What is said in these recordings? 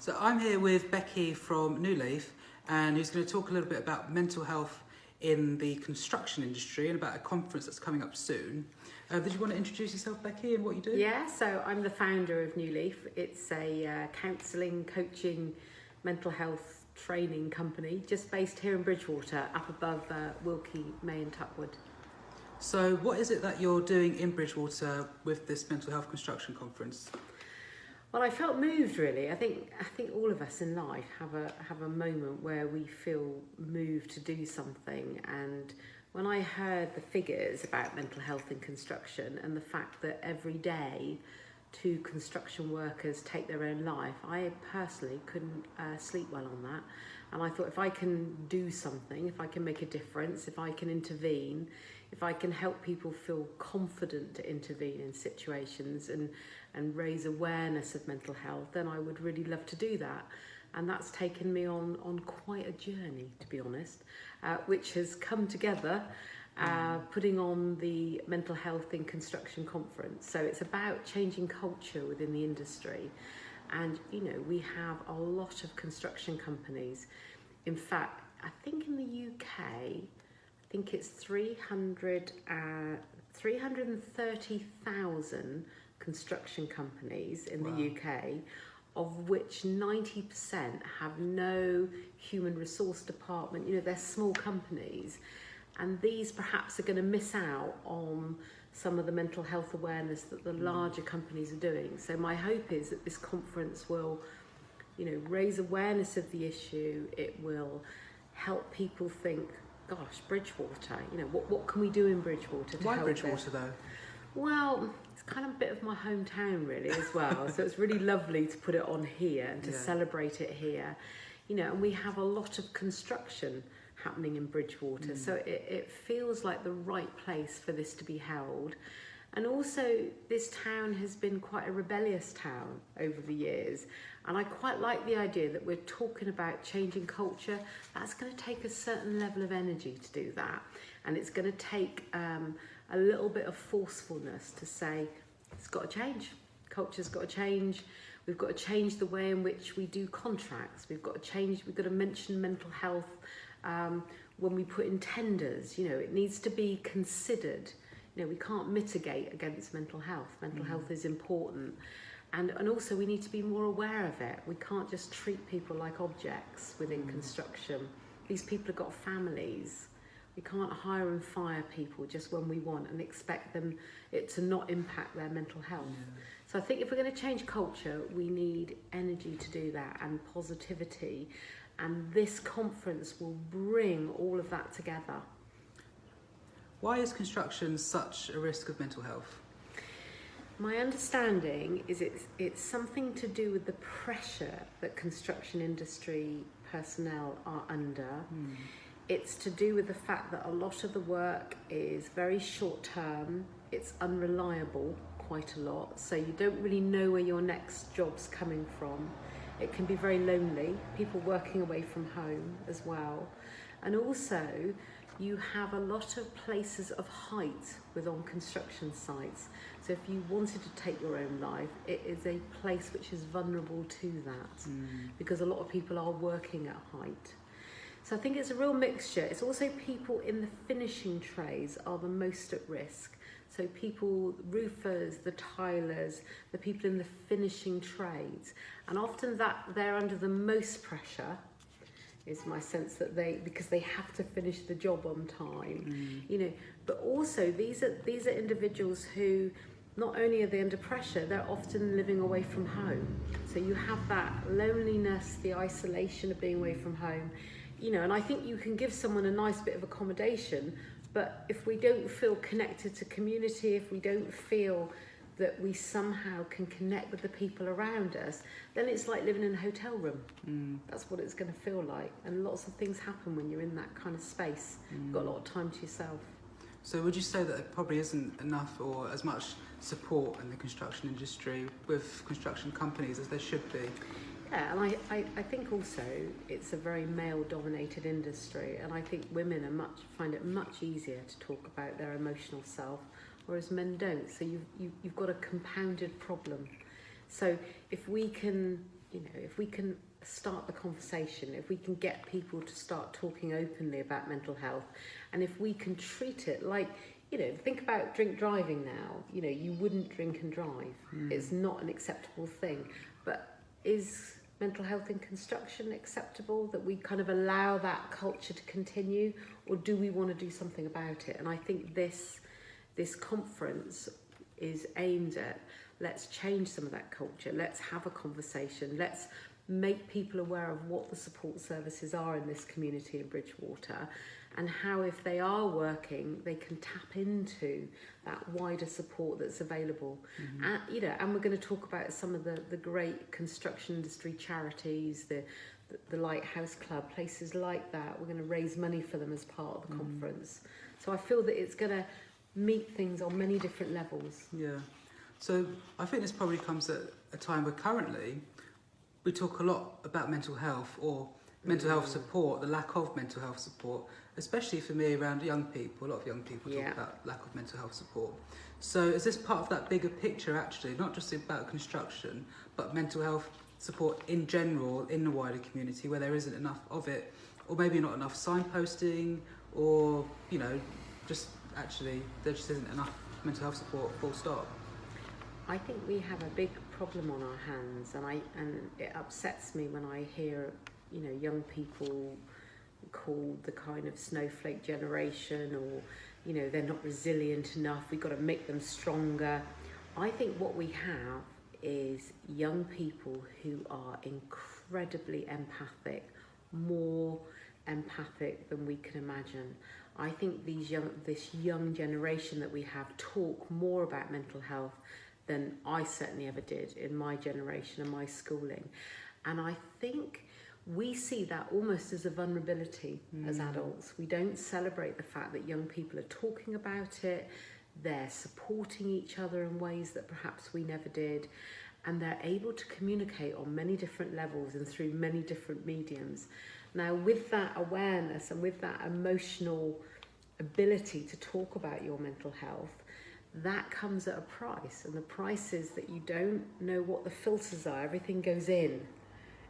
So I'm here with Becky from New Leaf, and who's going to talk a little bit about mental health in the construction industry and about a conference that's coming up soon. Did you want to introduce yourself, Becky, and what you do? Yeah, so I'm the founder of New Leaf. It's a counselling, coaching, mental health training company just based here in Bridgwater, up above Wilkie, May and Tutwood. So what is it that you're doing in Bridgwater with this mental health construction conference? Well, I felt moved really. I think all of us in life have a moment where we feel moved to do something, and when I heard the figures about mental health in construction and the fact that every day 2 construction workers take their own life, I personally couldn't sleep well on that. And I thought, if I can do something, if I can make a difference, if I can intervene, if I can help people feel confident to intervene in situations and raise awareness of mental health, then I would really love to do that. And that's taken me on quite a journey, to be honest, which has come together putting on the Mental Health in Construction Conference. So it's about changing culture within the industry. And, you know, we have a lot of construction companies. In fact, I think in the UK, I think it's 330,000 construction companies in the UK, of which 90% have no human resource department. You know, they're small companies, and these perhaps are going to miss out on some of the mental health awareness that the larger companies are doing. So my hope is that this conference will, you know, raise awareness of the issue. It will help people think, gosh, Bridgwater, you know, what can we do in Bridgwater to Why help Bridgwater though? Well, it's kind of a bit of my hometown really as well. So it's really lovely to put it on here and to celebrate it here. You know, and we have a lot of construction happening in Bridgwater. So it feels like the right place for this to be held. And also, this town has been quite a rebellious town over the years. And I quite like the idea that we're talking about changing culture. That's going to take a certain level of energy to do that. And it's going to take a little bit of forcefulness to say, it's got to change. Culture's got to change. We've got to change the way in which we do contracts. We've got to mention mental health when we put in tenders. You know, it needs to be considered. You know, we can't mitigate against mental health. Mental health is important. And also we need to be more aware of it. We can't just treat people like objects within construction. These people have got families. We can't hire and fire people just when we want and expect it to not impact their mental health. So I think if we're going to change culture, we need energy to do that and positivity. And this conference will bring all of that together. Why is construction such a risk of mental health? My understanding is it's something to do with the pressure that construction industry personnel are under. It's to do with the fact that a lot of the work is very short term, it's unreliable quite a lot, so you don't really know where your next job's coming from. It can be very lonely, people working away from home as well. And also, you have a lot of places of height within construction sites. So if you wanted to take your own life, it is a place which is vulnerable to that because a lot of people are working at height. So I think it's a real mixture. It's also people in the finishing trades are the most at risk. So people, roofers, the tilers, the people in the finishing trades. And often they're under the most pressure, is my sense, that because they have to finish the job on time, you know. But also these are individuals who not only are they under pressure, they're often living away from home. So you have that loneliness, the isolation of being away from home, you know. And I think you can give someone a nice bit of accommodation, but if we don't feel connected to community, if we don't feel that we somehow can connect with the people around us, then it's like living in a hotel room. That's what it's going to feel like. And lots of things happen when you're in that kind of space. You've got a lot of time to yourself. So would you say that there probably isn't enough or as much support in the construction industry with construction companies as there should be? Yeah, and I think also it's a very male-dominated industry, and I think women find it much easier to talk about their emotional self, whereas men don't. So you've got a compounded problem. So if we can if we can start the conversation, if we can get people to start talking openly about mental health, and if we can treat it like, think about drink driving now. You wouldn't drink and drive. It's not an acceptable thing. But is mental health in construction acceptable, that we kind of allow that culture to continue, or do we want to do something about it? And I think this conference is aimed at, let's change some of that culture, let's have a conversation, let's make people aware of what the support services are in this community in Bridgwater, and how, if they are working, they can tap into that wider support that's available. And we're going to talk about some of the great construction industry charities, the Lighthouse Club, places like that. We're going to raise money for them as part of the conference. So I feel that it's going to meet things on many different levels. Yeah. So I think this probably comes at a time where currently we talk a lot about mental health, or mental health support, the lack of mental health support, especially for me around young people. A lot of young people talk about lack of mental health support. So is this part of that bigger picture, actually, not just about construction, but mental health support in general in the wider community, where there isn't enough of it, or maybe not enough signposting, or just actually there just isn't enough mental health support, full stop? I think we have a big problem on our hands, and it upsets me when I hear young people called the kind of snowflake generation, or they're not resilient enough, we've got to make them stronger. I think what we have is young people who are incredibly empathic, more empathic than we can imagine. I think this young generation that we have talk more about mental health than I certainly ever did in my generation and my schooling. And I think we see that almost as a vulnerability as adults. We don't celebrate the fact that young people are talking about it, they're supporting each other in ways that perhaps we never did, and they're able to communicate on many different levels and through many different mediums. Now, with that awareness and with that emotional ability to talk about your mental health, that comes at a price, and the price is that you don't know what the filters are. Everything goes in.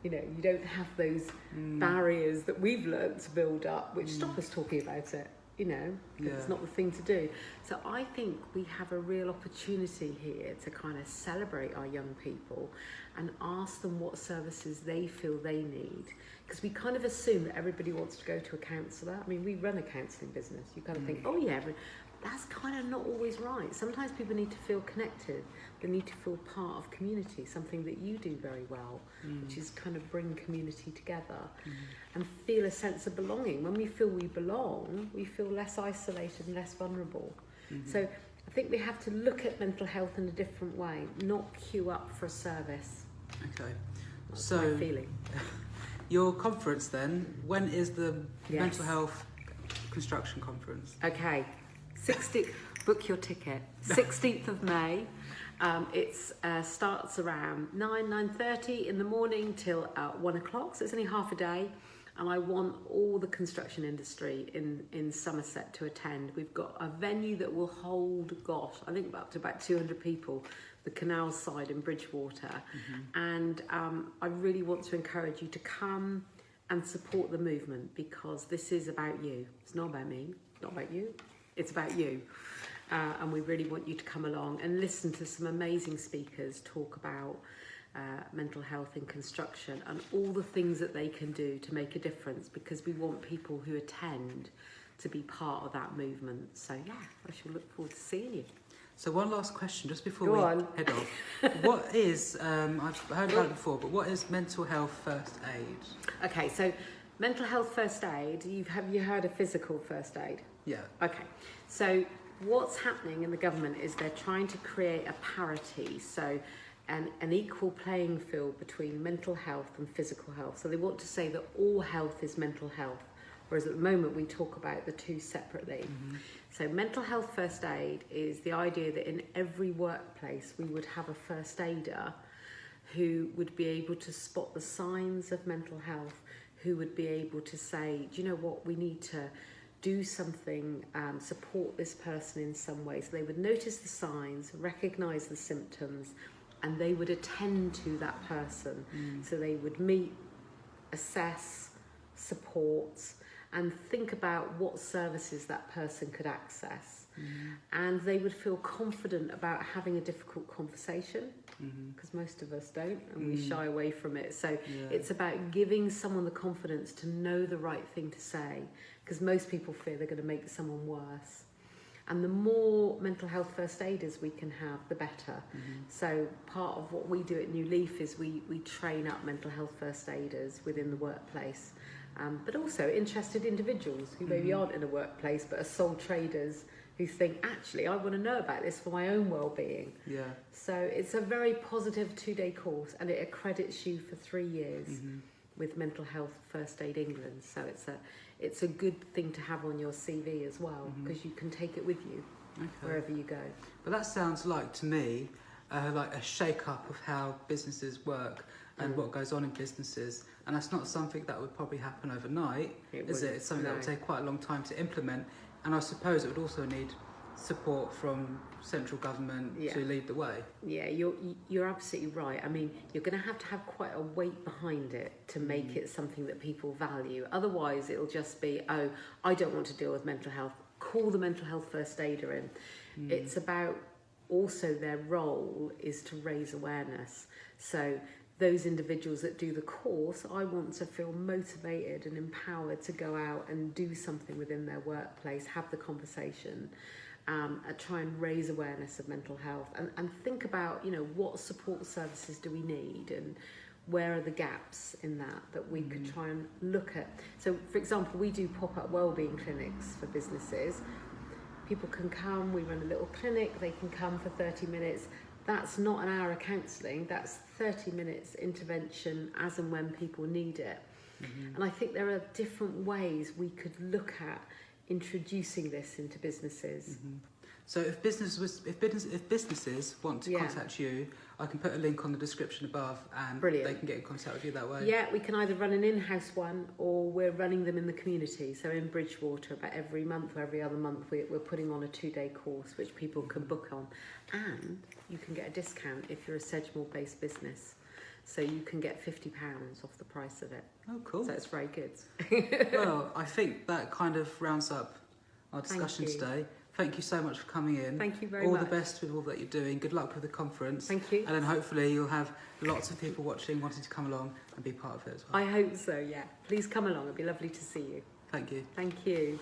You don't have those barriers that we've learned to build up, which stop us talking about it, because it's not the thing to do. So I think we have a real opportunity here to kind of celebrate our young people and ask them what services they feel they need. Because we kind of assume that everybody wants to go to a counsellor. I mean, we run a counselling business. You kind of think, oh yeah, but that's kind of not always right. Sometimes people need to feel connected. They need to feel part of community, something that you do very well, which is kind of bring community together and feel a sense of belonging. When we feel we belong, we feel less isolated and less vulnerable. So I think we have to look at mental health in a different way, not queue up for a service. Okay. That's my feeling. Your conference then, when is the mental health construction conference? Okay. Book your ticket. 16th of May. It starts around 9:30 in the morning till 1 o'clock, so it's only half a day. And I want all the construction industry in Somerset to attend. We've got a venue that will hold, I think up to about 200 people, the canal side in Bridgwater. And I really want to encourage you to come and support the movement, because this is about you. It's not about me, not about you. It's about you. And we really want you to come along and listen to some amazing speakers talk about mental health in construction and all the things that they can do to make a difference, because we want people who attend to be part of that movement. So yeah, I shall look forward to seeing you. So one last question just before we head off. What is, I've heard about it before, but what is mental health first aid? Okay, so mental health first aid, have you heard of physical first aid? Yeah. Okay, so what's happening in the government is they're trying to create a parity, so an equal playing field between mental health and physical health. So they want to say that all health is mental health, whereas at the moment we talk about the two separately. So mental health first aid is the idea that in every workplace we would have a first aider who would be able to spot the signs of mental health, who would be able to say, do you know what, we need to do something, support this person in some way. So they would notice the signs, recognise the symptoms, and they would attend to that person. So they would meet, assess, support, and think about what services that person could access. And they would feel confident about having a difficult conversation, because most of us don't, and we shy away from it. So it's about giving someone the confidence to know the right thing to say, because most people fear they're going to make someone worse. And the more mental health first aiders we can have, the better. So part of what we do at New Leaf is we train up mental health first aiders within the workplace, but also interested individuals who maybe aren't in a workplace but are sole traders who think, actually, I want to know about this for my own well-being. Yeah. So it's a very positive 2-day course, and it accredits you for 3 years with Mental Health First Aid England. So it's a good thing to have on your CV as well, because you can take it with you wherever you go. But that sounds like, to me, like a shake-up of how businesses work and what goes on in businesses. And that's not something that would probably happen overnight, is it? It's something that would take quite a long time to implement. And I suppose it would also need support from central government to lead the way. Yeah, you're absolutely right. I mean, you're going to have quite a weight behind it to make it something that people value. Otherwise, it'll just be, oh, I don't want to deal with mental health. Call the mental health first aider in. It's about also their role is to raise awareness. So those individuals that do the course, I want to feel motivated and empowered to go out and do something within their workplace, have the conversation, try and raise awareness of mental health, and think about, what support services do we need, and where are the gaps in that we could try and look at. So, for example, we do pop-up wellbeing clinics for businesses. People can come, we run a little clinic, they can come for 30 minutes. That's not an hour of counselling, that's 30 minutes intervention as and when people need it. And I think there are different ways we could look at introducing this into businesses. So if businesses want to contact you, I can put a link on the description above, and they can get in contact with you that way. Yeah, we can either run an in-house one, or we're running them in the community. So in Bridgwater, about every month or every other month, we're putting on a 2-day course which people can book on, and you can get a discount if you're a Sedgemoor-based business. So you can get £50 off the price of it. Oh, cool. So it's very good. Well, I think that kind of rounds up our discussion today. Thank you so much for coming in. Thank you very much. All the best with all that you're doing. Good luck with the conference. Thank you. And then hopefully you'll have lots of people watching, wanting to come along and be part of it as well. I hope so, yeah. Please come along. It'd be lovely to see you. Thank you. Thank you.